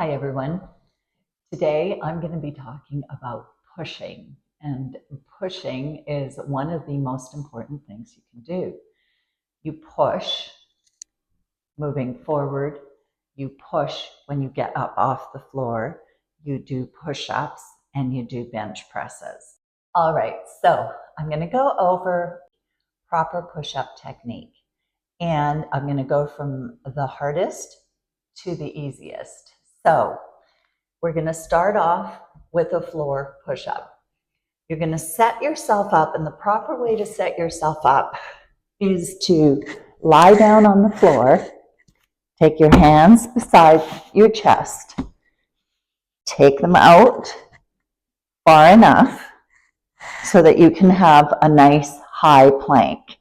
Hi, everyone. Today I'm going to be talking about pushing. And pushing is one of the most important things you can do. You push moving forward, you push when you get up off the floor, you do push ups, and you do bench presses. All right, so I'm going to go over proper push up technique. And I'm going to go from the hardest to the easiest. So we're going to start off with a floor push-up. You're going to set yourself up, and the proper way to set yourself up is to lie down on the floor, take your hands beside your chest, take them out far enough so that you can have a nice high plank.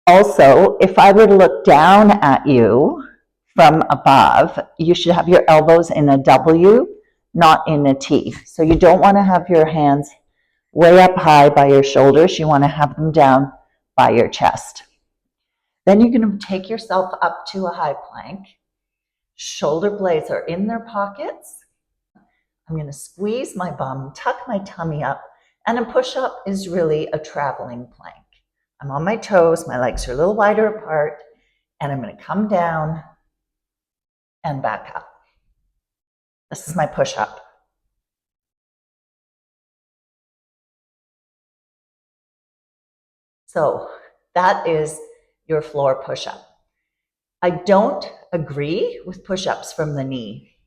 Also, if I were to look down at you from above, you should have your elbows in a W, not in a T. So you don't want to have your hands way up high by your shoulders. You want to have them down by your chest. Then you're going to take yourself up to a high plank. Shoulder blades are in their pockets. I'm going to squeeze my bum, tuck my tummy up, and a push-up is really a traveling plank. I'm on my toes, my legs are a little wider apart, and I'm going to come down and back up. This is my push-up. So that is your floor push-up. I don't agree with push-ups from the knee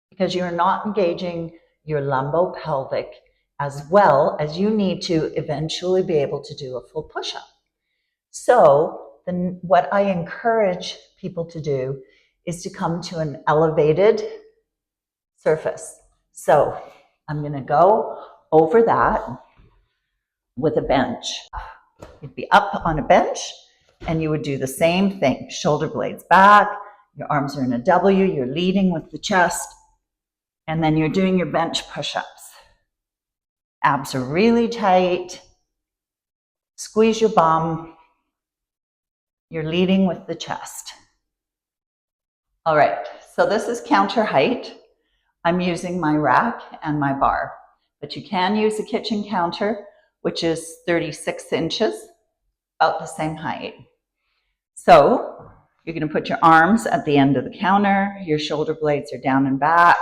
because you're not engaging your lumbopelvic as well as you need to eventually be able to do a full push-up. So then what I encourage people to do is to come to an elevated surface. So I'm going to go over that with a bench. You'd be up on a bench and you would do the same thing. Shoulder blades back, your arms are in a W, you're leading with the chest, and then you're doing your bench push-ups. Abs are really tight. Squeeze your bum. You're leading with the chest. All right, so this is counter height. I'm using my rack and my bar, but you can use a kitchen counter, which is 36 inches, about the same height. So you're going to put your arms at the end of the counter, your shoulder blades are down and back,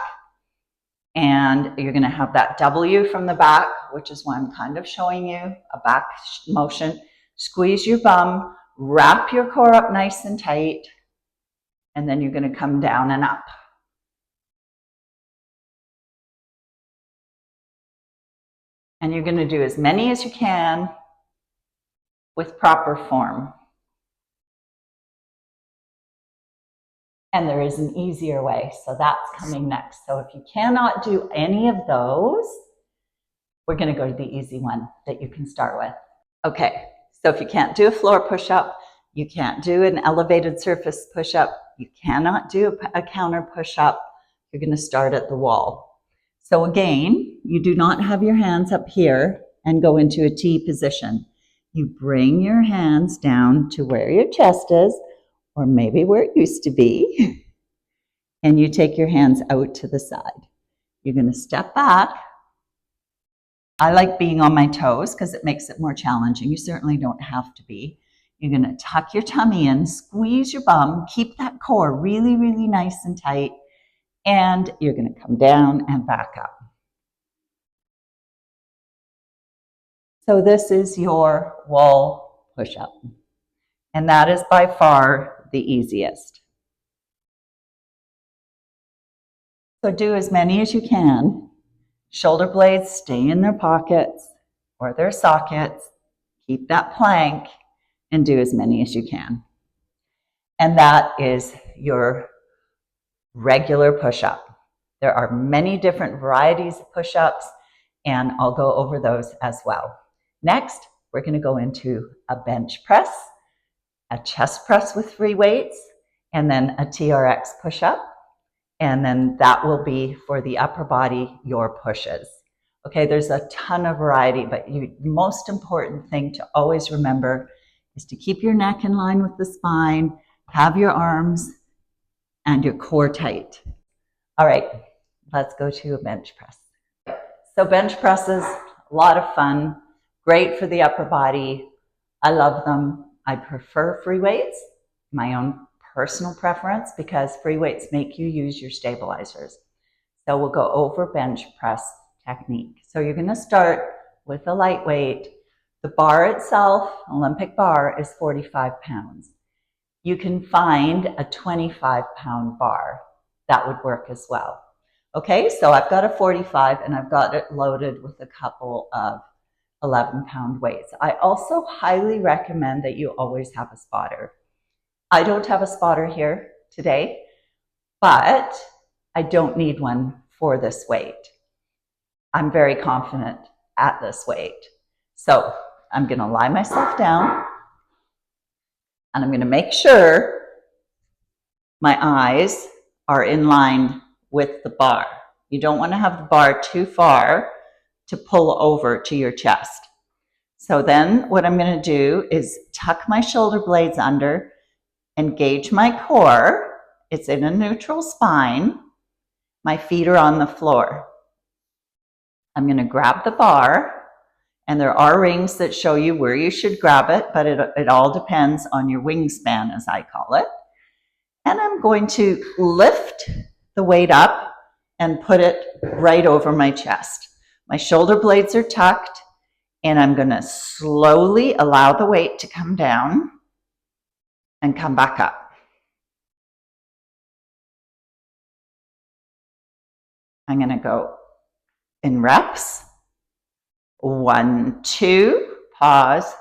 and you're going to have that W from the back, which is why I'm kind of showing you a back motion. Squeeze your bum, wrap your core up nice and tight, and then you're going to come down and up. And you're going to do as many as you can with proper form. And there is an easier way, so that's coming next. So if you cannot do any of those, we're going to go to the easy one that you can start with. Okay, so if you can't do a floor push-up, you can't do an elevated surface push-up, you cannot do a counter push-up, you're going to start at the wall. So again, you do not have your hands up here and go into a T position. You bring your hands down to where your chest is, or maybe where it used to be, and you take your hands out to the side. You're going to step back. I like being on my toes because it makes it more challenging. You certainly don't have to be. You're going to tuck your tummy in, squeeze your bum, keep that core really, really nice and tight, and you're going to come down and back up. So this is your wall push-up, and that is by far the easiest. So do as many as you can. Shoulder blades stay in their pockets or their sockets. Keep that plank and do as many as you can. And that is your regular push-up. There are many different varieties of push-ups, and I'll go over those as well. Next, we're going to go into a bench press, a chest press with free weights, and then a TRX push-up. And then that will be for the upper body, your pushes. Okay, there's a ton of variety, but the most important thing to always remember is to keep your neck in line with the spine, have your arms and your core tight. All right, let's go to a bench press. So bench presses, a lot of fun, great for the upper body. I love them. I prefer free weights, my own personal preference, because free weights make you use your stabilizers. So we'll go over bench press technique. So you're going to start with a lightweight. The bar itself, Olympic bar, is 45 pounds. You can find a 25-pound bar. That would work as well. Okay, so I've got a 45 and I've got it loaded with a couple of 11-pound weights. I also highly recommend that you always have a spotter. I don't have a spotter here today, but I don't need one for this weight. I'm very confident at this weight. So I'm going to lie myself down and I'm going to make sure my eyes are in line with the bar. You don't want to have the bar too far to pull over to your chest. So then what I'm going to do is tuck my shoulder blades under, engage my core. It's in a neutral spine. My feet are on the floor. I'm going to grab the bar, and there are rings that show you where you should grab it, but it all depends on your wingspan, as I call it. And I'm going to lift the weight up and put it right over my chest. My shoulder blades are tucked, and I'm going to slowly allow the weight to come down and come back up. I'm going to go in reps. 1, 2, pause,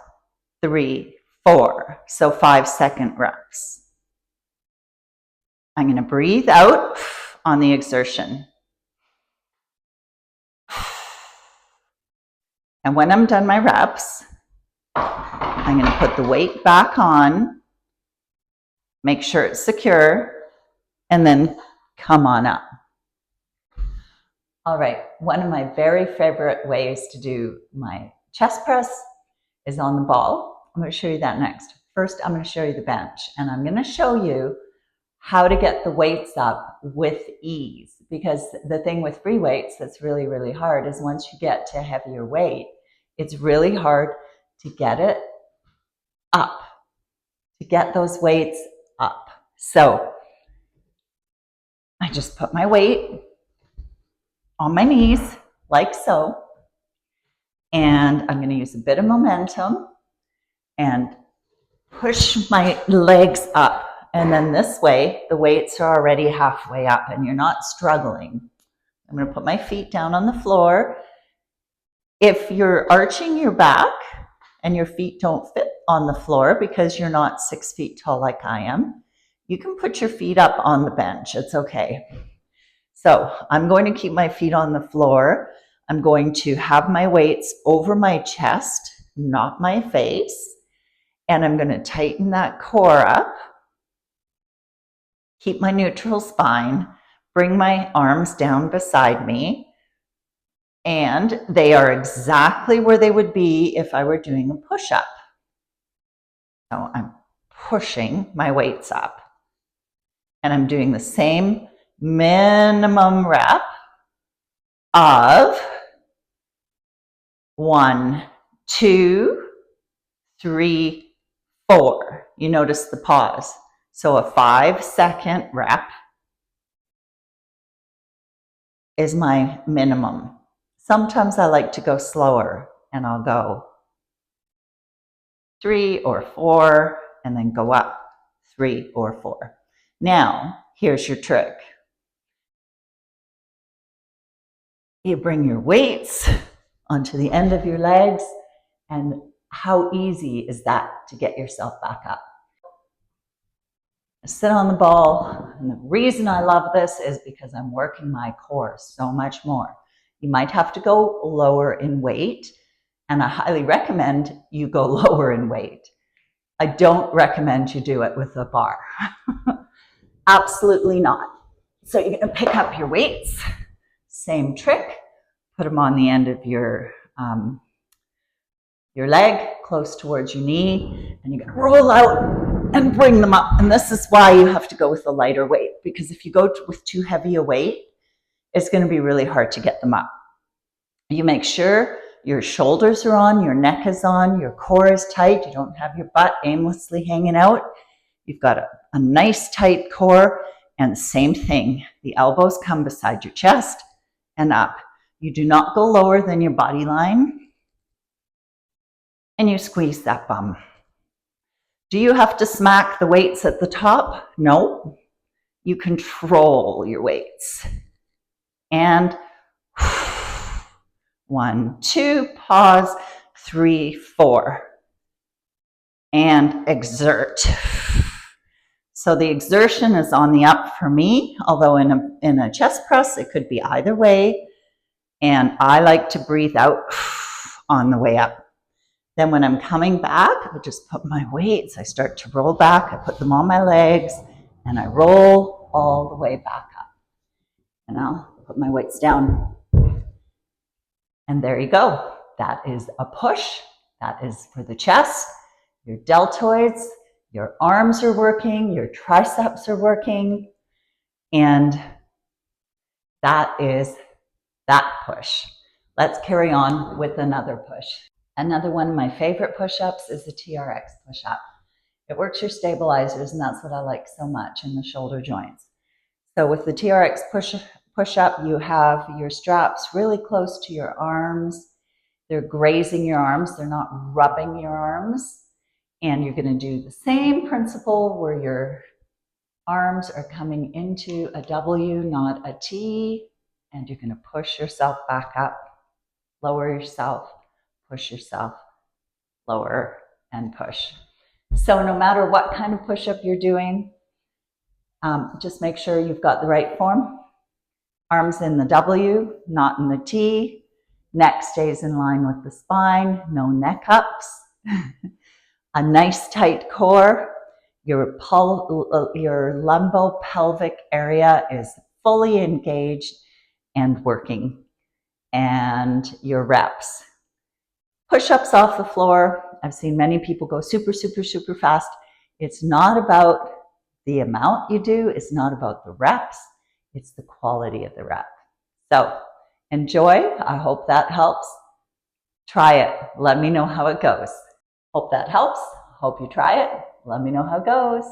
3, 4. So 5-second reps. I'm going to breathe out on the exertion. And when I'm done my reps, I'm going to put the weight back on, make sure it's secure, and then come on up. All right, one of my very favorite ways to do my chest press is on the ball. I'm going to show you that next. First, I'm going to show you the bench, and I'm going to show you how to get the weights up with ease, because the thing with free weights that's really, really hard is once you get to heavier weight, it's really hard to get it up, to get those weights up. So I just put my weight on my knees, like so, and I'm going to use a bit of momentum and push my legs up. And then this way, the weights are already halfway up and you're not struggling. I'm going to put my feet down on the floor. If you're arching your back and your feet don't fit on the floor because you're not 6 feet tall like I am, you can put your feet up on the bench. It's okay. So I'm going to keep my feet on the floor. I'm going to have my weights over my chest, not my face. And I'm going to tighten that core up, keep my neutral spine, bring my arms down beside me. And they are exactly where they would be if I were doing a push-up. So I'm pushing my weights up. And I'm doing the same minimum rep of 1, 2, 3, 4. You notice the pause. So a 5-second rep is my minimum. Sometimes I like to go slower and I'll go 3 or 4 and then go up 3 or 4. Now, here's your trick. You bring your weights onto the end of your legs, and how easy is that to get yourself back up? Sit on the ball, and the reason I love this is because I'm working my core so much more. You might have to go lower in weight, and I highly recommend you go lower in weight. I don't recommend you do it with a bar. Absolutely not. So you're going to pick up your weights, same trick, put them on the end of your your leg close towards your knee, and you're going to roll out and bring them up. And this is why you have to go with a lighter weight, because if you go with too heavy a weight, it's going to be really hard to get them up. You make sure your shoulders are on, your neck is on, your core is tight. You don't have your butt aimlessly hanging out. You've got a nice tight core, and same thing. The elbows come beside your chest and up. You do not go lower than your body line, and you squeeze that bum. Do you have to smack the weights at the top? No. You control your weights. And 1, 2, pause, 3, 4. And exert. So the exertion is on the up for me, although in a chest press, it could be either way. And I like to breathe out on the way up. Then when I'm coming back, I just put my weights, I start to roll back, I put them on my legs, and I roll all the way back up. And I'll put my weights down. And there you go. That is a push. That is for the chest, your deltoids, your arms are working, your triceps are working, and that is that push. Let's carry on with another push. Another one of my favorite push-ups is the TRX push-up. It works your stabilizers, and that's what I like so much in the shoulder joints. So with the TRX push-up, you have your straps really close to your arms. They're grazing your arms. They're not rubbing your arms. And you're going to do the same principle where your arms are coming into a W, not a T, and you're going to push yourself back up, lower yourself, push yourself, lower, and push. So no matter what kind of push-up you're doing, just make sure you've got the right form. Arms in the W, not in the T. Neck stays in line with the spine, no neck ups. A nice tight core. Your lumbopelvic area is fully engaged and working. And your reps. Push-ups off the floor. I've seen many people go super, super, super fast. It's not about the amount you do. It's not about the reps. It's the quality of the rep. So enjoy. I hope that helps. Try it. Let me know how it goes. Hope that helps. Hope you try it. Let me know how it goes.